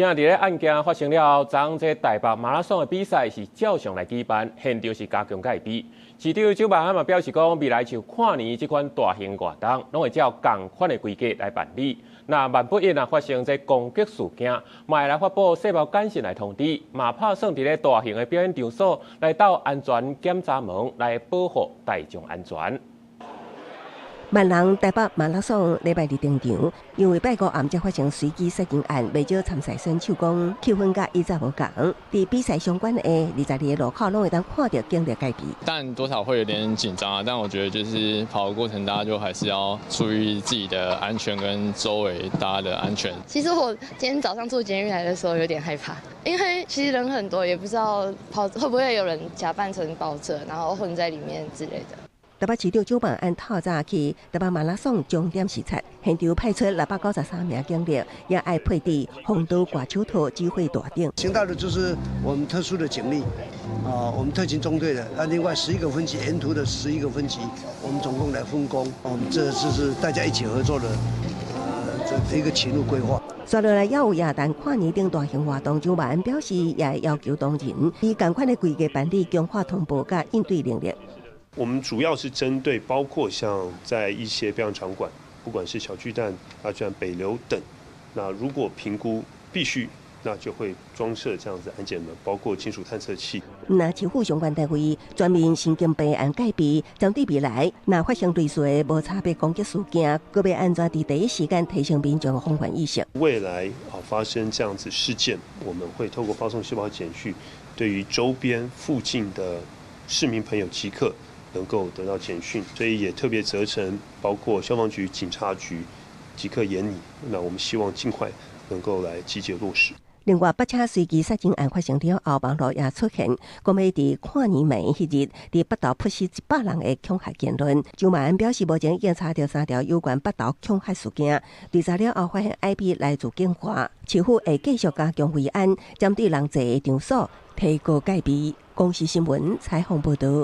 今日咧案件发生了后，昨这台北马拉松的比赛是照常来举办，现场是加强戒备。市长周万安嘛表示讲，未来像跨年这款大型活动，拢会照同款的规格来办理。那万不一发生这攻击事件，嘛会来发布细胞简讯来通知，嘛拍算伫咧大型的表演场所来到安全检查门来保护大众安全。 万人台北马拉松礼拜二登场，因为拜五暗才发生随机杀人案，未少参赛选手讲气氛甲以前无同。伫比赛相关的22个路口，拢会当看到警力戒备。但多少会有点紧张啊，但我觉得就是跑的过程，大家就还是要注意自己的安全跟周围大家的安全。其实我今天早上坐捷运来的时候有点害怕，因为其实人很多，也不知道会不会有人假扮成跑者，然后混在里面之类的。 台北市长周万安透早去台北马拉松终点视察，现场派出693名警力，也爱配置红灯挂手套、机会大顶。行道的就是我们特殊的警力，我们特勤中队的，另外11个分级，沿途的11个分级，我们总共来分工，我们这是大家一起合作的，这一个勤务规划。 接落来也有亚旦跨年等大型活动，周万安表示也要求当人以同款的规格办理，强化通报甲应对能力。 我们主要是针对包括像在一些表演场馆，不管是小巨蛋、大巨蛋、北流等，那如果评估必须，那就会装设这样子安检门，包括金属探测器。那市府相关单位专门神经病案戒备，针对未来那发生类似的无差别攻击事件，各要安全伫第一时间提升民众的防范意识。未来发生这样子事件，我们会透过发送细胞简讯，对于周边附近的市民朋友即刻 能够得到简讯，所以也特别责成包括消防局、警察局即刻研拟。那我们希望尽快能够来集结落实。另外，北车随机杀人案发生了后，网络也出现，讲要伫跨年暝迄日，伫北投扑死100人的恐吓言论。周万安表示，目前已经查到3条有关北投恐吓事件，调查了后发现 IP 来自警化，市府会继续加强维安，针对人济的场所提高戒备。公视新闻采访报道。